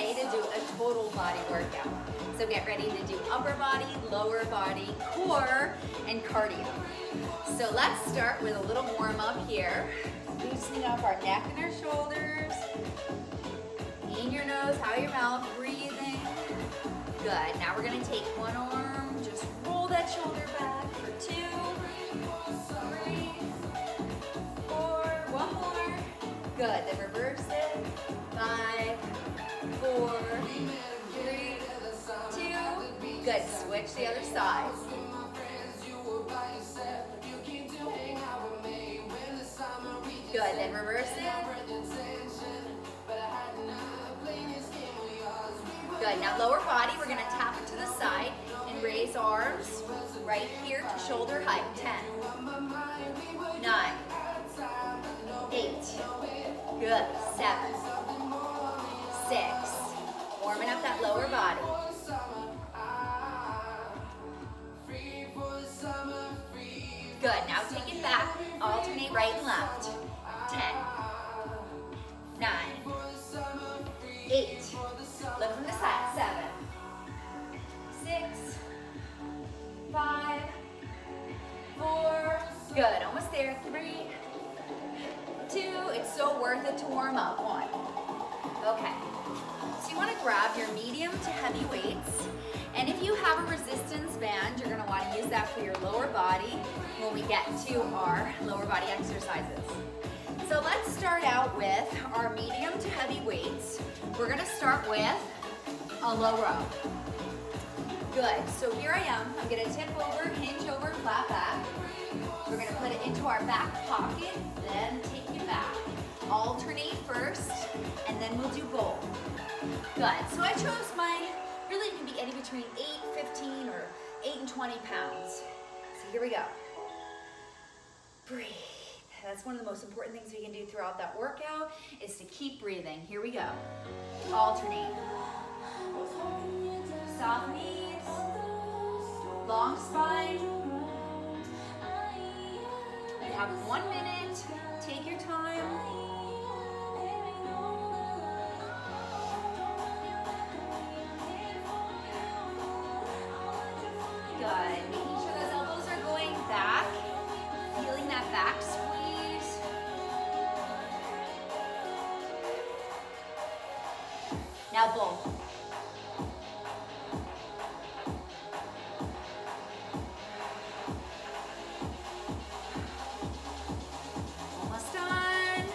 today to do a total body workout. So get ready to do upper body, lower body, core, and cardio. So let's start with a little warm up here. Loosening up our neck and our shoulders. In your nose, out your mouth, breathing. Good, now we're gonna take one arm, just roll that shoulder back for 2, 3, 4, one more. Good, then reverse it. 5, 4, 3, 2. Good, switch the other side. Good, then reverse it. Good, now lower body, we're gonna tap it to the side and raise arms right here to shoulder height. 10, 9, 8, good, 7, 6, warming up that lower body. Good, now take it back, alternate right and left. 10, 9, 8, look from the side, 7, 6, 5, 4, good, almost there, 3, 2, it's so worth it to warm up, 1. Okay, so you wanna grab your medium to heavy weights, and if you have a resistance band, you're gonna wanna use that for your lower body when we get to our lower body exercises. So let's start out with our medium to heavy weights. We're gonna start with a low row. Good, so here I am. I'm gonna tip over, hinge over, flat back. We're gonna put it into our back pocket, then take it back. Alternate first, and then we'll do both. Good, so I chose mine, really it can be any between 8, 15, or 8 and 20 pounds. So here we go. Breathe. That's one of the most important things we can do throughout that workout is to keep breathing. Here we go. Alternate. Soft knees. Long spine. You have 1 minute. Take your time. Good. Making sure those elbows are going back. Feeling that back squeeze. Now both. Almost done.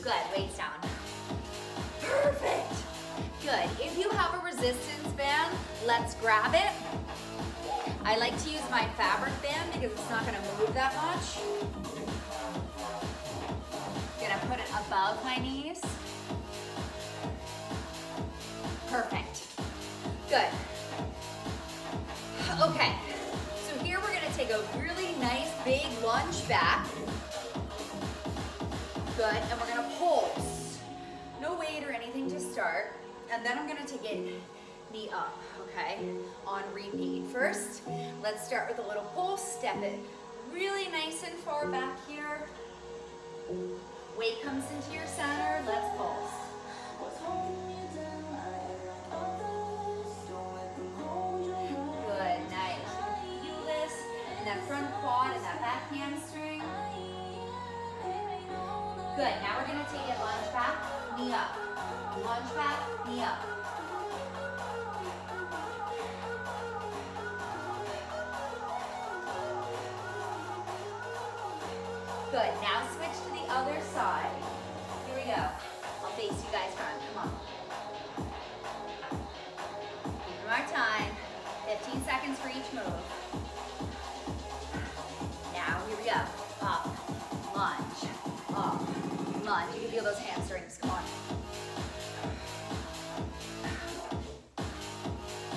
Good, weights down. Perfect. Good, if you have a resistance band, let's grab it. I like to use my fabric band because it's not gonna move that much. Gonna put it above my knees. Perfect. Good. Okay, so here we're gonna take a really nice big lunge back. Good, and we're gonna pulse. No weight or anything to start. And then I'm gonna take it knee up, okay? On repeat. First, let's start with a little pulse. Step it really nice and far back here. Weight comes into your center, let's pulse. Good, nice. Feel this in that front quad and that back hamstring. Good, now we're gonna take it lunge back, knee up. Lunge back, knee up. Good, now switch to the other side. Here we go. I'll face you guys front, come on. Keep our time, 15 seconds for each move. Now, here we go. Up, lunge, up, lunge. You can feel those hamstrings, come on.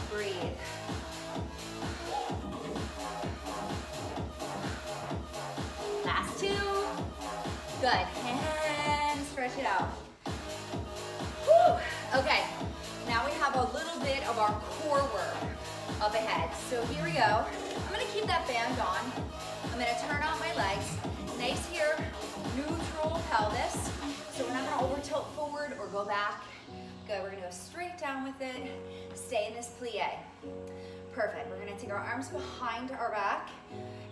Breathe. Last 2. Good, and stretch it out. Whew. Okay, now we have a little bit of our core work up ahead. So here we go. I'm gonna keep that band on. I'm gonna turn out my legs. Nice here, neutral pelvis. So we're not gonna over tilt full forward or go back. Good, we're gonna go straight down with it. Stay in this plie. Perfect, we're gonna take our arms behind our back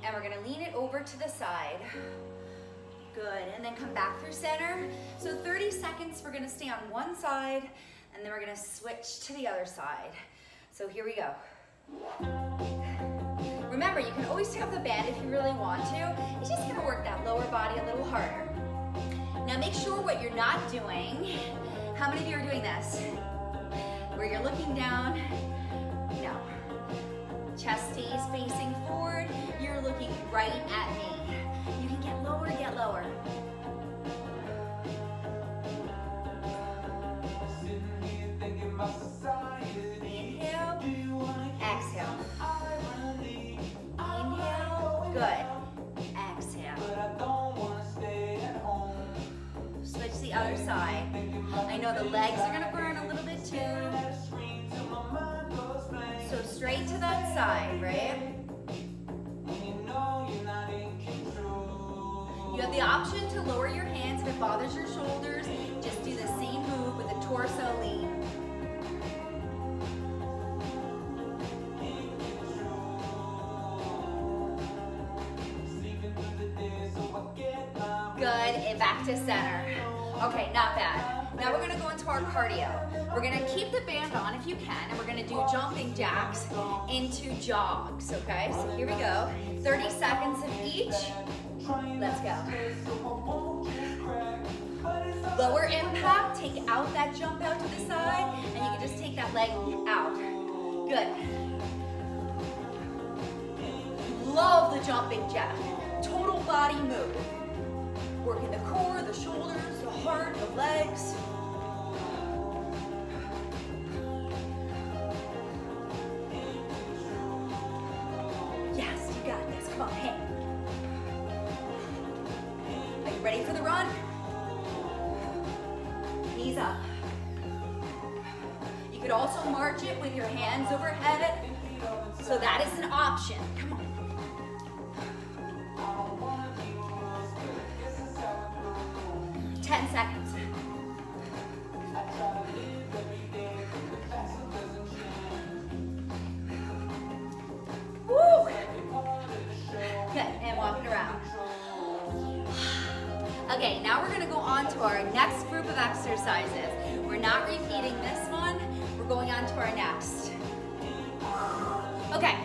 and we're gonna lean it over to the side. Good, and then come back through center. So 30 seconds, we're gonna stay on one side and then we're gonna switch to the other side. So here we go. Remember, you can always take off the band if you really want to. It's just gonna work that lower body a little harder. Now make sure what you're not doing, how many of you are doing this? Where you're looking down, no. Chest stays facing forward, you're looking right at me. You can get lower, get lower. Inhale, exhale. Inhale, good. Exhale. Switch the other side. I know the legs are gonna burn a little bit too. So straight to that side, right? You have the option to lower your hands if it bothers your shoulders. Just do the same move with the torso lean. Good, and back to center. Okay, not bad. Now we're gonna go into our cardio. We're gonna keep the band on if you can, and we're gonna do jumping jacks into jogs, okay? So here we go. 30 seconds of each. Let's go. Lower impact, take out that jump out to the side, and you can just take that leg out. Good. Love the jumping jack. Total body move. Working the core, the shoulders, the heart, the legs. Yes, you got this. Come on, hey. Are you ready for the run? Knees up. You could also march it with your hands overhead. So that is an option. Come on. 10 seconds. Woo! Good, and walk it around. Okay, now we're gonna go on to our next group of exercises. We're not repeating this one, we're going on to our next. Okay,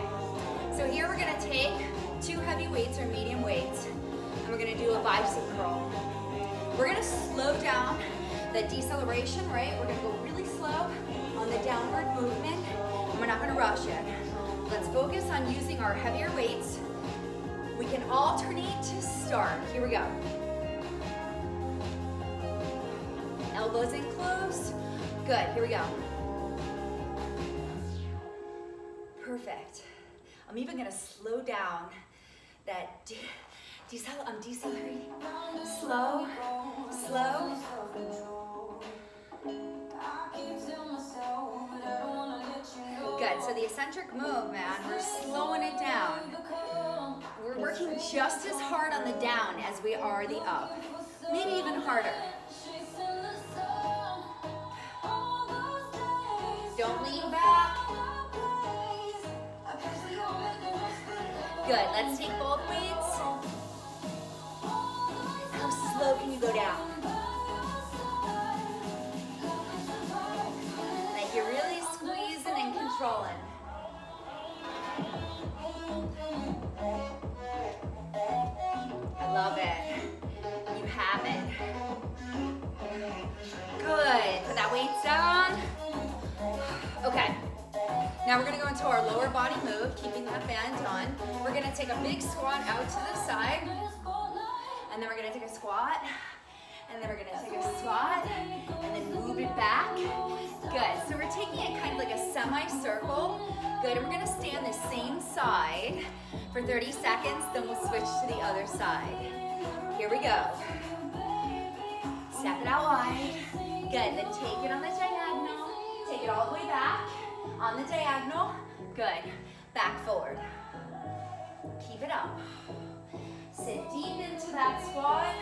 so here we're gonna take 2 heavy weights or medium weights, and we're gonna do a bicep curl. We're gonna slow down the deceleration, right? We're gonna go really slow on the downward movement, and we're not gonna rush it. Let's focus on using our heavier weights. We can alternate to start. Here we go. Elbows in close. Good, here we go. Perfect. I'm even gonna slow down that I'm decelerating. Slow, slow. Good, so the eccentric move, man, we're slowing it down. We're working just as hard on the down as we are the up. Maybe even harder. Don't lean back. Good, let's take both weights. How slow can you go down? Like you're really squeezing and controlling. I love it. You have it. Good, put that weight down. Okay, now we're gonna go into our lower body move, keeping that band on. We're gonna take a big squat out to the side, and then we're gonna take a squat, and then we're gonna take a squat, and then move it back. Good, so we're taking it kind of like a semicircle. Good, and we're gonna stay on the same side for 30 seconds, then we'll switch to the other side. Here we go. Step it out wide. Good, then take it on the diagonal. Take it all the way back. On the diagonal. Good. Back forward. Keep it up. Sit deep into that squat.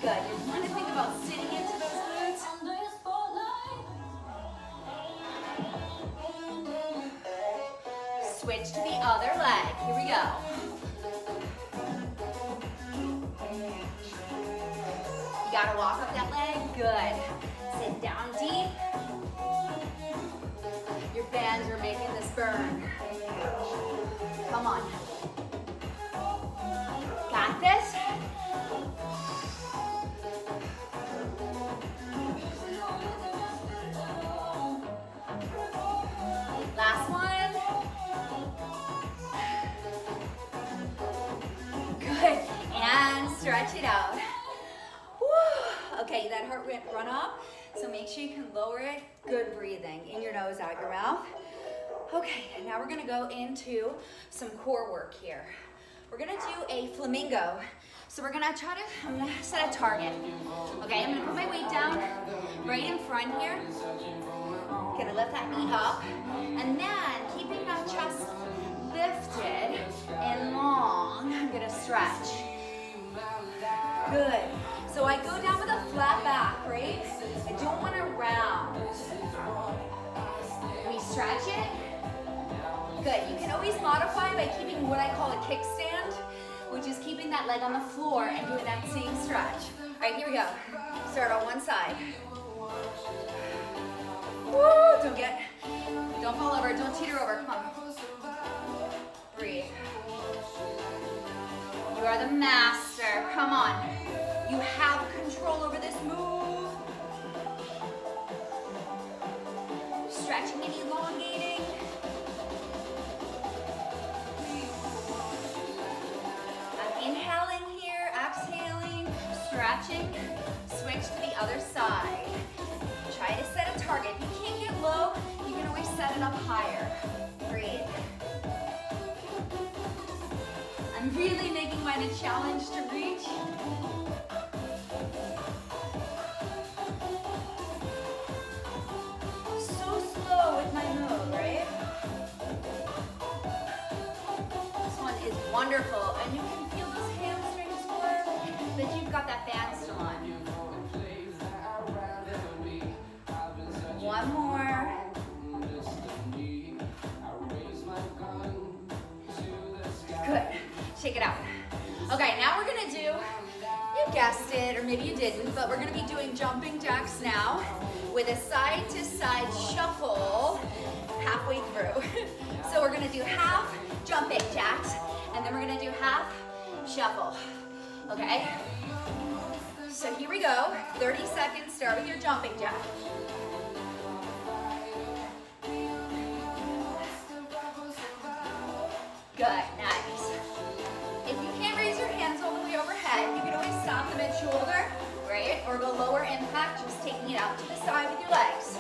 Good. You want to think about sitting into those glutes. Switch to the other leg. Here we go. You gotta walk up that leg. Good. Sit down deep. Your bands are making this burn. Come on. Got this? Last one. Good. And stretch it out. Woo. Okay, that heart rate run up, so make sure you can lower it. Good breathing in your nose, out your mouth. Okay, now we're gonna go into some core work here. We're gonna do a flamingo. So we're gonna try to, I'm gonna set a target. Okay, I'm gonna put my weight down right in front here. Gonna lift that knee up. And then, keeping that chest lifted and long, I'm gonna stretch. Good. So I go down with a flat back, right? I don't want to round. We stretch it. Good. You can always modify by keeping what I call a kickstand, which is keeping that leg on the floor and doing that same stretch. All right, here we go. Start on one side. Woo! Don't fall over, don't teeter over, come on. Breathe. You are the master, come on. You have control over this move. Stretching and elongating. I'm inhaling here, exhaling, stretching. Switch to the other side. Try to set a target. If you can't get low, you can always set it up higher. Breathe. I'm really making mine a challenge to reach. So slow with my move, right? This one is wonderful, and you can feel those hamstrings work, but you've got that band still on. One more. Good. Shake it out. Okay, now we're gonna do, you guessed it, or maybe you didn't, but we're gonna be doing jumping jacks now with a side to side shuffle halfway through. So we're gonna do half jumping jacks, and then we're gonna do half shuffle. Okay? So here we go. 30 seconds, start with your jumping jack. Good, nice. If you can't raise your hands all the way overhead, you can always stop them at shoulder, right? Or go lower impact, just taking it out to the side with your legs.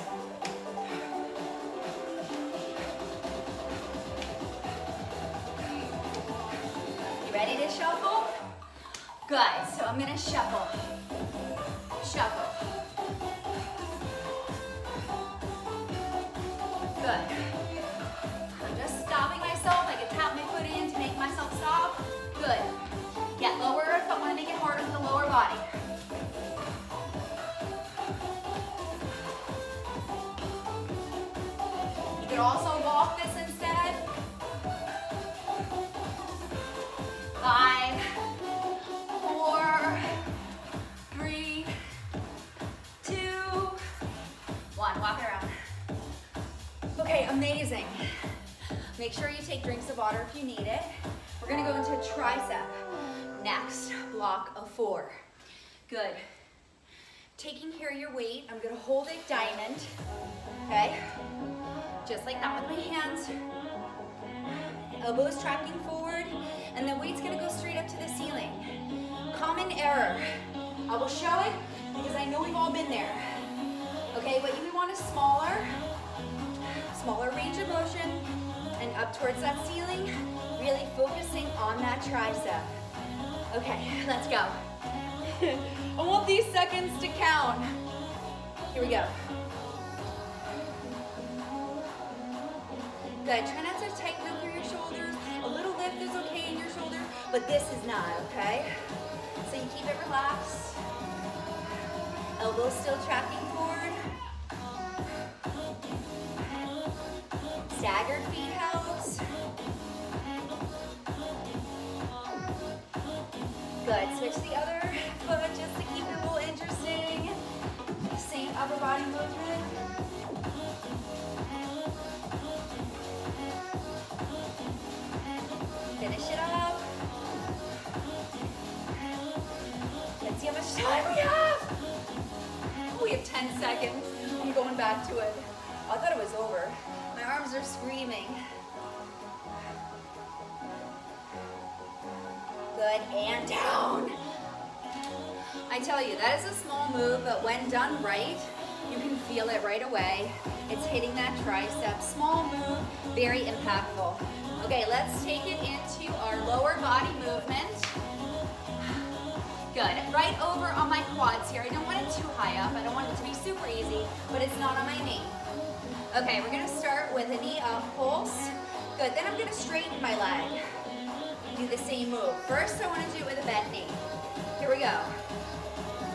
You ready to shuffle? Good, so I'm gonna shuffle. Shuffle. Good. I'm just stopping myself. I can tap my foot in to make myself stop. Good. Get lower if I want to make it harder with the lower body. You could also walk this instead. 5, 4, 3, 2, 1. Walk it around. Okay, amazing. Make sure you take drinks of water if you need it. We're gonna go into tricep. Next block of 4. Good. Taking care of your weight, I'm gonna hold it diamond, okay? Just like that with my hands. Elbows tracking forward, and the weight's gonna go straight up to the ceiling. Common error. I will show it because I know we've all been there. Okay, what you want is smaller range of motion, and up towards that ceiling, really focusing on that tricep. Okay, let's go. I want these seconds to count. Here we go. Good, try not to tighten up through your shoulders. A little lift is okay in your shoulder, but this is not, okay? So you keep it relaxed. Elbows still tracking forward. Staggered feet helps. Good, switch the other foot just to keep it a little interesting. Same upper body movement. Finish it up. Let's see how much time we have. Oh, we have 10 seconds. I'm going back to it. I thought it was over. My arms are screaming. Good, and down. I tell you, that is a small move, but when done right, you can feel it right away. It's hitting that tricep. Small move, very impactful. Okay, let's take it into our lower body movement. Good, right over on my quads here. I don't want it too high up. I don't want it to be super easy, but it's not on my knee. Okay, we're gonna start with a knee up pulse. Good, then I'm gonna straighten my leg. Do the same move. First, I wanna do it with a bent knee. Here we go.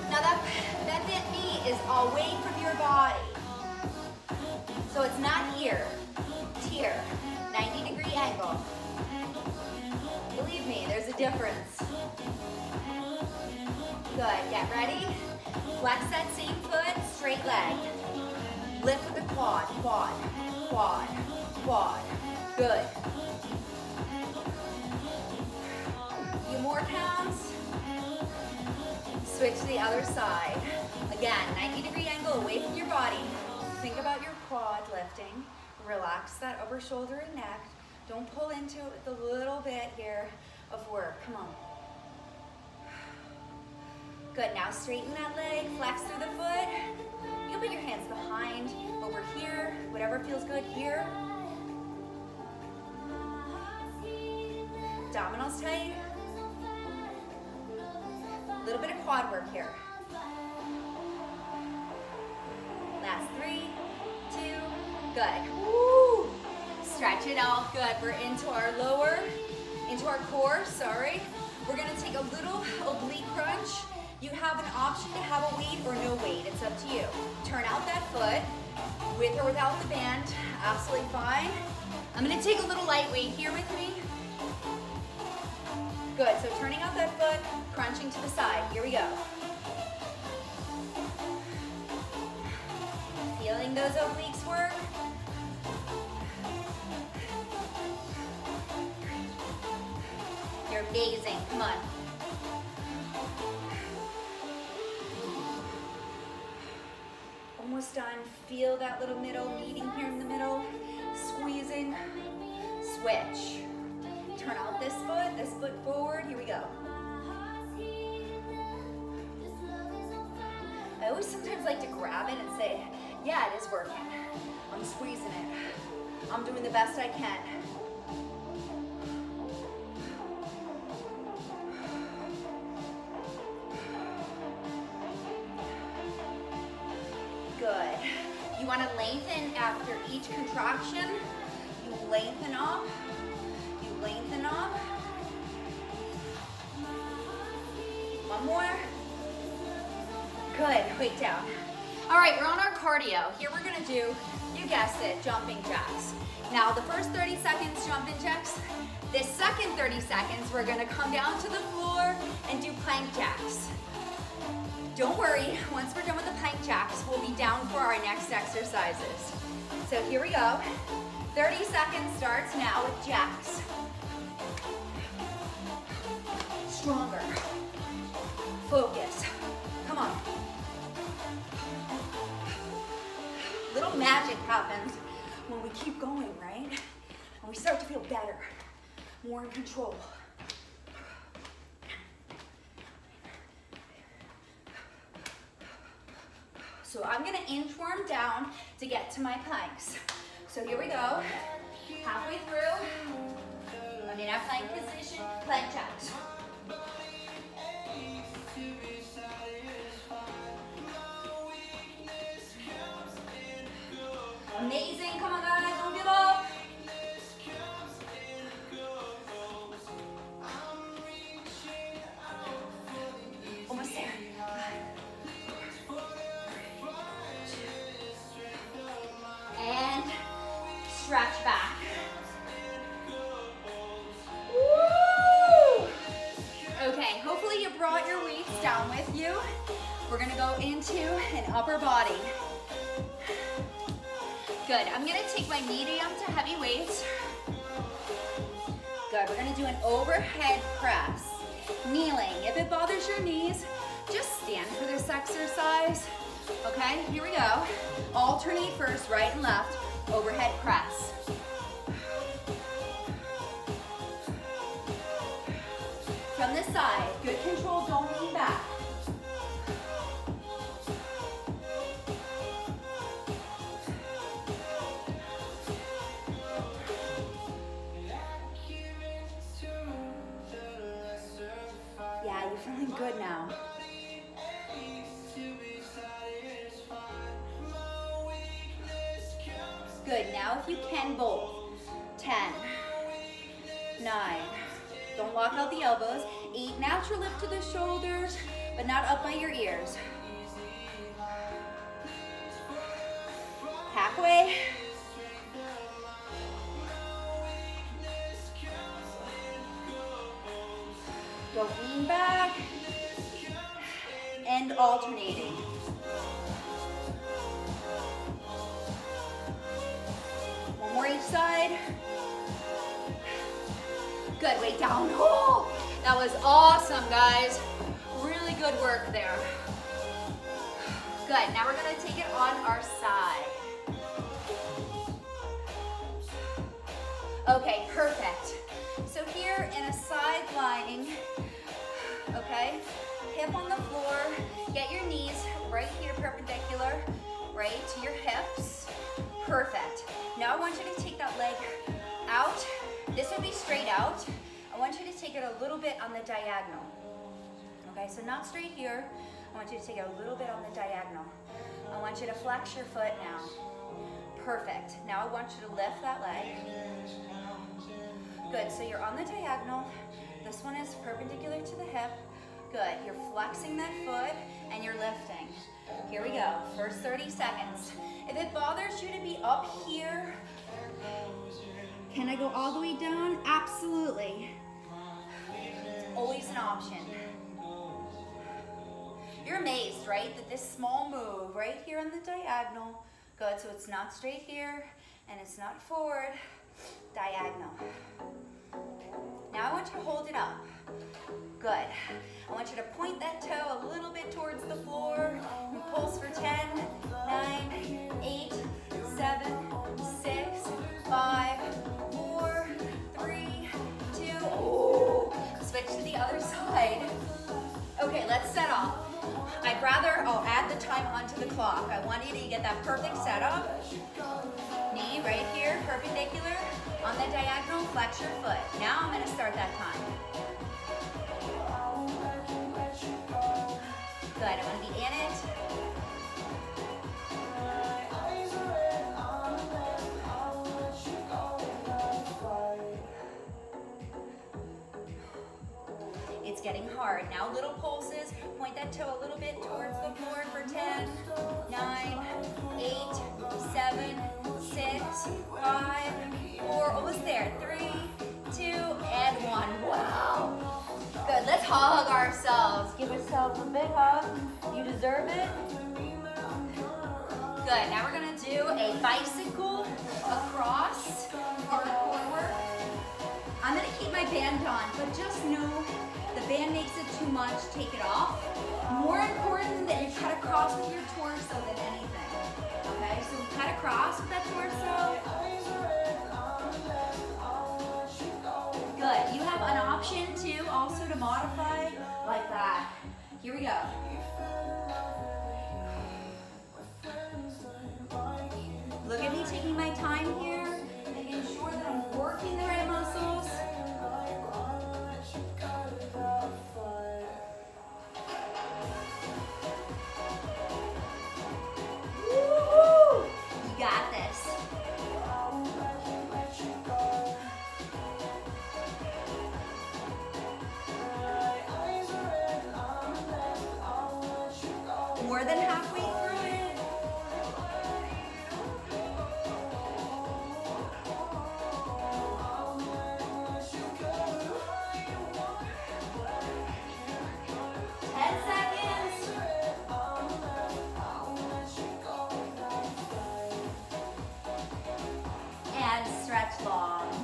Now that bent knee is away from your body. So it's not here, it's here. 90-degree angle. Believe me, there's a difference. Good, get ready. Flex that same foot, straight leg. Lift with the quad, quad, quad, quad. Good. Few more counts. Switch to the other side. Again, 90-degree angle away from your body. Think about your quad lifting. Relax that upper shoulder and neck. Don't pull into it with a little bit here of work. Come on. Good, now straighten that leg, flex through the foot. You can put your hands behind, over here, whatever feels good here. Abdominals tight. A little bit of quad work here. Last 3, 2, good. Woo! Stretch it out, good. We're into our core, sorry. We're gonna take a little oblique crunch. You have an option to have a weight or no weight, it's up to you. Turn out that foot, with or without the band, absolutely fine. I'm gonna take a little light weight here with me. Good, so turning out that foot, crunching to the side, here we go. Feeling those obliques work. You're amazing, come on. Almost done, feel that little middle meeting here in the middle, squeezing, switch. Turn out this foot forward, here we go. I always sometimes like to grab it and say, yeah, it is working. I'm squeezing it. I'm doing the best I can. Good. You want to lengthen after each contraction. You lengthen up. You lengthen up. One more. Good. Weight down. All right, we're on our cardio. Here we're gonna do, you guessed it, jumping jacks. Now the first 30 seconds, jumping jacks. This second 30 seconds, we're gonna come down to the floor and do plank jacks. Don't worry, once we're done with the plank jacks, we'll be down for our next exercises. So here we go. 30 seconds starts now with jacks. Stronger. Focus. Come on. Little magic happens when we keep going, right? And we start to feel better, more in control. So I'm gonna inchworm down to get to my planks. So here we go. Halfway through, I'm in our plank position, plank jacks. Amazing, come on guys, don't give up. Almost there. 5, 4, We're gonna go into an upper body. Good, I'm gonna take my medium to heavy weights. Good, we're gonna do an overhead press. Kneeling, if it bothers your knees, just stand for this exercise. Okay, here we go. Alternate first, right and left, overhead press. From this side, good control, don't lean back. Yeah, you're feeling good now. Good, now if you can both. 10, 9, don't lock out the elbows. 8, natural lift to the shoulders, but not up by your ears. Halfway. Don't lean back. And alternating. One more each side. Good, weight down. Oh, that was awesome, guys. Really good work there. Good, now we're gonna take it on our side. Okay, perfect. So here in a side lying, okay, hip on the floor, get your knees right here perpendicular, right to your hips. Perfect. Now I want you to take that leg out. This would be straight out. I want you to take it a little bit on the diagonal. Okay, so not straight here. I want you to take it a little bit on the diagonal. I want you to flex your foot now. Perfect. Now I want you to lift that leg. Good, so you're on the diagonal. This one is perpendicular to the hip. Good, you're flexing that foot and you're lifting. Here we go, first 30 seconds. If it bothers you to be up here, can I go all the way down? Absolutely. It's always an option. You're amazed, right? That this small move right here on the diagonal, good, so it's not straight here and it's not forward, diagonal. Now I want you to hold it up. Good. I want you to point that toe a little bit towards the floor. And pulse for 10, 9, 8, 7, 6, 5, 4, 3, 2. Ooh. Switch to the other side. Okay, let's set off. I'll add the time onto the clock. I want you to get that perfect setup. Knee right here, perpendicular. On the diagonal, flex your foot. Now I'm going to start that time. Good, I want to be in it. It's getting hard. Now little pulses. Point that toe a little bit towards the floor for 10, 9, 8, 7, 6, 5, 4, almost there. 3, 2, and 1. Wow. Good, let's hug ourselves. Give yourself a big hug. You deserve it. Good, now we're gonna do a bicycle across our core work. I'm gonna keep my band on, but just know the band makes it too much, take it off. More important that you cut across with your torso than anything. Okay, so we cut across with that torso. Good, you have an option too, also to modify like that. Here we go. Look at me taking my time here, making sure that I'm working the right muscles. Woo-hoo! You got this. More than halfway through it.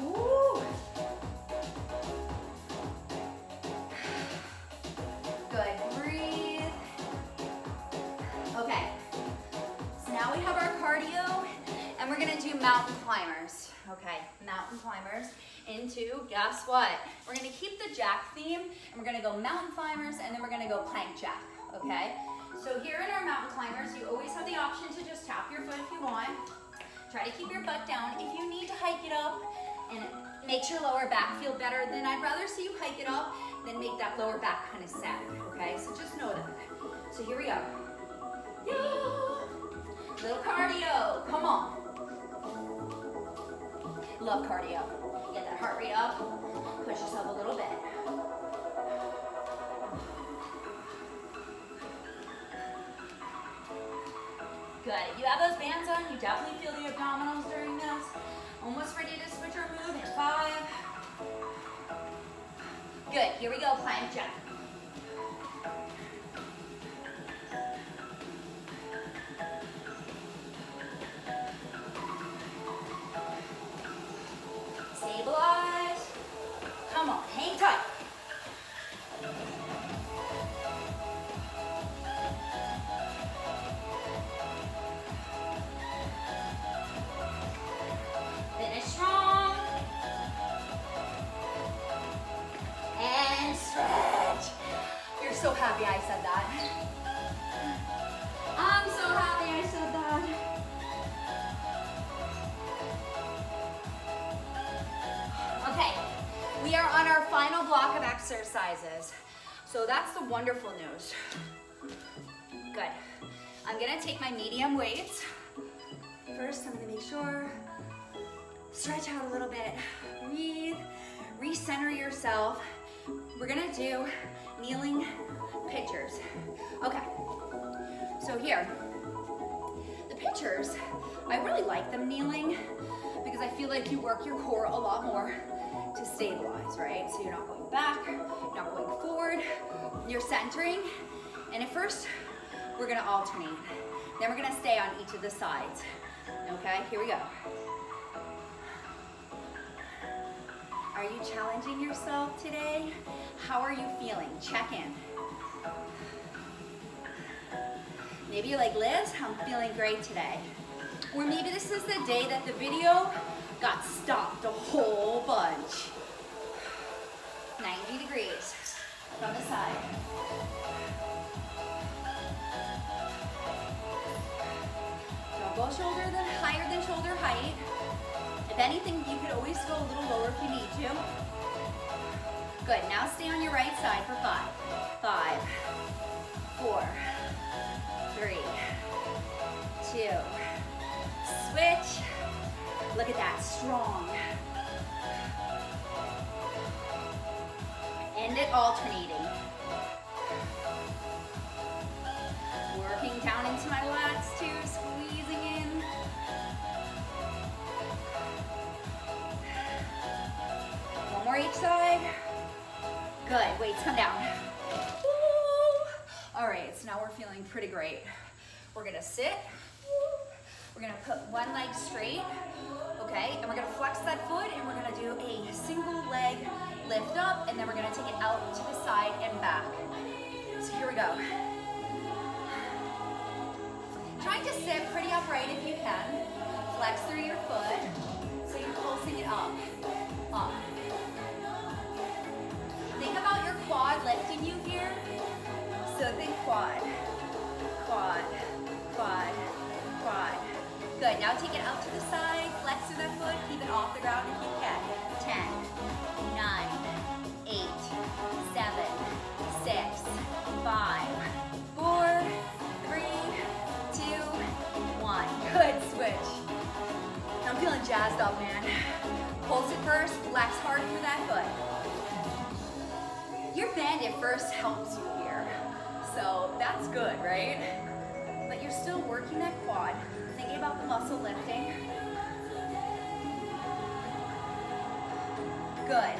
Woo. Good, breathe. Okay, so now we have our cardio, and we're gonna do mountain climbers. Okay, mountain climbers into, guess what? We're gonna keep the jack theme, and we're gonna go mountain climbers, and then we're gonna go plank jack, okay? So here in our mountain climbers, you always have the option to just tap your foot if you want. Try to keep your butt down. If you need to hike it up and makes your lower back feel better, then I'd rather see you hike it up than make that lower back kind of sag, okay? So just know that. So here we go. Yeah. Little cardio, come on. Love cardio. Get that heart rate up, push yourself a little bit. Good, if you have those bands on, you definitely feel the abdominals during this. Almost ready to switch our move in 5. Good, here we go, plank jack. Stabilize. Come on, hang tight. Finish strong. And stretch. You're so happy I said that. I'm so happy I said that. Okay, we are on our final block of exercises. So that's the wonderful news. Good. I'm gonna take my medium weights. First, I'm gonna make sure, stretch out a little bit, breathe, recenter yourself. We're gonna do kneeling pitchers. Okay, so here, the pitchers, I really like them kneeling because I feel like you work your core a lot more to stabilize, right? So you're not going back, you're not going forward, you're centering. And at first, we're gonna alternate. Then we're gonna stay on each of the sides. Okay, here we go. Are you challenging yourself today? How are you feeling? Check in. Maybe you're like, Liz, I'm feeling great today. Or maybe this is the day that the video got stopped a whole bunch. 90 degrees from the side. Don't go higher than shoulder height. If anything, you could always go a little lower if you need to. Good, now stay on your right side for 5. 5, 4, 3, 2, switch. Look at that, strong. End it alternating. Working down into my lats too, squeezing in. One more each side. Good, weights come down. Woo. All right, so now we're feeling pretty great. We're gonna sit. We're gonna put one leg straight, okay? And we're gonna flex that foot and we're gonna do a single leg lift up and then we're gonna take it out to the side and back. So here we go. Trying to sit pretty upright if you can. Flex through your foot so you're pulsing it up, up. Think about your quad lifting you here. So think quad, quad, quad, quad. Good, now take it out to the side, flex through that foot, keep it off the ground if you can. 10, 9, 8, 7, 6, 5, 4, 3, 2, 1. Good, switch. I'm feeling jazzed up, man. Pulse it first, flex hard through that foot. Your bend at first helps you here, so that's good, right? But you're still working that quad, thinking about the muscle lifting. Good.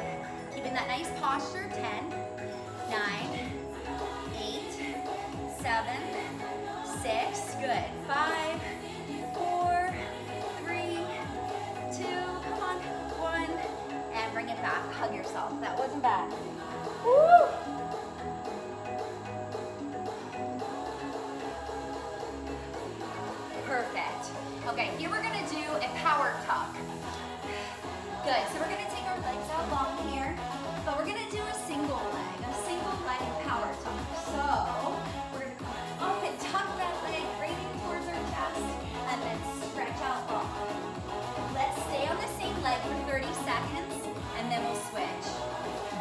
Keeping that nice posture. 10, 9, 8, 7, 6. Good. 5, 4, 3, 2. Come on. 1. wasn't bad. Woo! Perfect. Okay, here we're gonna do a power tuck. Good, so we're gonna take our legs out long here, but we're gonna do a single leg power tuck. So, we're gonna come up and tuck that leg right in towards our chest, and then stretch out long. Let's stay on the same leg for 30 seconds, and then we'll switch.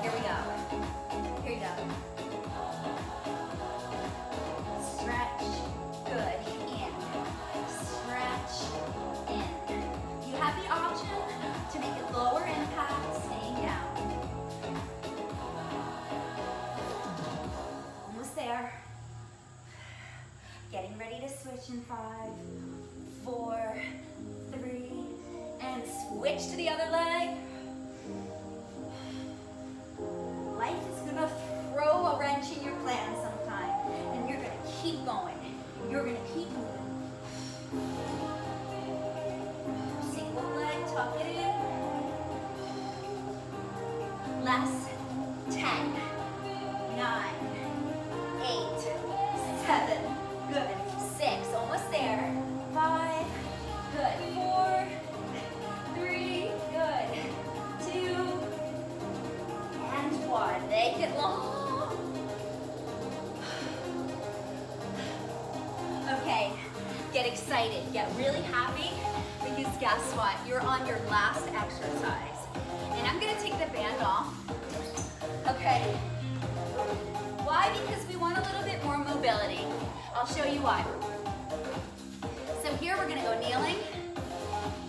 Here we go. Here you go. Stretch, good, in. Stretch, in. You have the option to make it lower impact, staying down. Almost there. Getting ready to switch in 5, 4, 3, and switch to the other leg. Life is gonna throw a wrench in your plan sometime, and you're gonna keep going. You're gonna keep moving. Single leg, tuck it in. Last 10, 9, 8, 7, good. 6, almost there. 5, good. 4, 3, good. 2, and 1. Make it long. Okay, get excited, get really happy, because guess what? You're on your last exercise. And I'm gonna take the band off. Okay. Why? Because we want a little bit more mobility. I'll show you why. So here we're gonna go kneeling,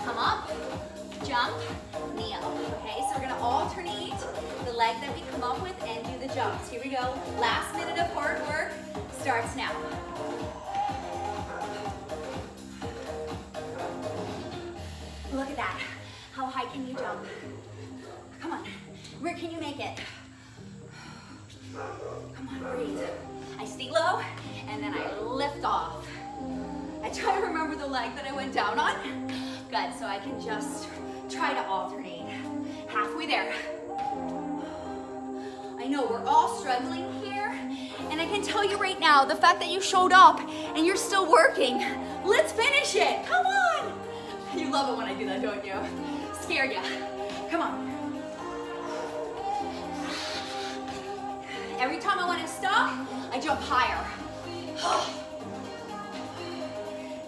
come up, jump, kneel. Okay, so we're gonna alternate the leg that we come up with and do the jumps. Here we go. Last minute of hard work starts now. Look at that. How high can you jump? Come on. Where can you make it? Come on, breathe. I stay low, and then I lift off. I try to remember the leg that I went down on. Good, so I can just try to alternate. Halfway there. I know we're all struggling here, and I can tell you right now, the fact that you showed up and you're still working, let's finish it. Come on. You love it when I do that, don't you? Scared ya. Come on. Every time I want to stop, I jump higher.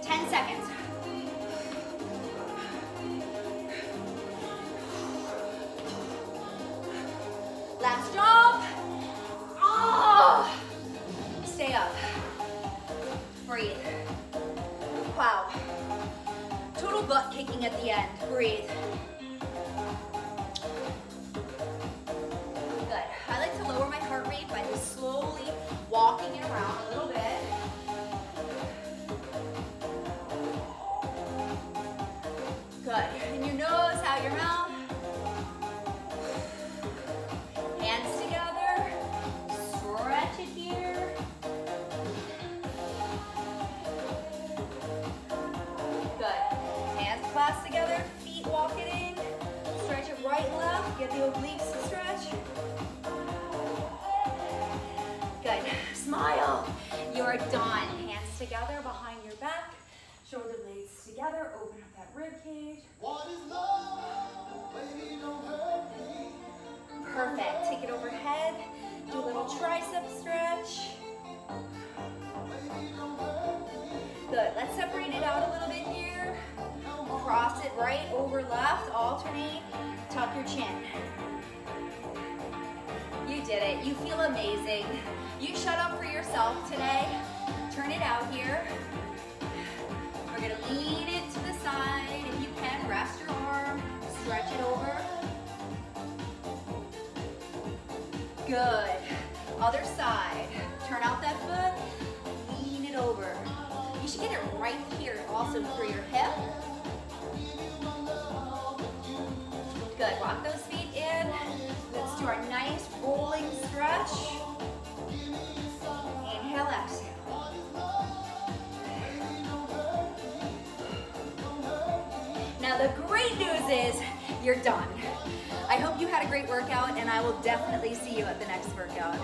10 seconds. Last jump. Oh. Stay up. Breathe. Wow. Total butt kicking at the end. Breathe. Good. I like to lower my heart rate by just slowly walking it around a little bit. Good. In your nose, out your mouth. Hands together. Stretch it here. Good. Hands clasped together, feet walk it in. Stretch it right, left. Get the obliques to stretch. Good. Smile. You're done. Hands together behind your back. Shoulder blades together. Open up that rib cage. What is love? Baby, don't hurt me. Perfect. Take it overhead. Do a little tricep stretch. Baby, don't hurt me. Good. Let's separate it out a little bit here. Cross it right over left. Alternate. Tuck your chin. You did it. You feel amazing. You shut up for yourself today. Turn it out here. We're going to lean it to the side. If you can, rest your arm. Stretch it over. Good. Other side. Turn out that foot. Lean it over. You should get it right here also for your hip. Good. Walk those feet in. Let's do our nice rolling stretch. Inhale, exhale. Now the great news is you're done. I hope you had a great workout, and I will definitely see you at the next workout.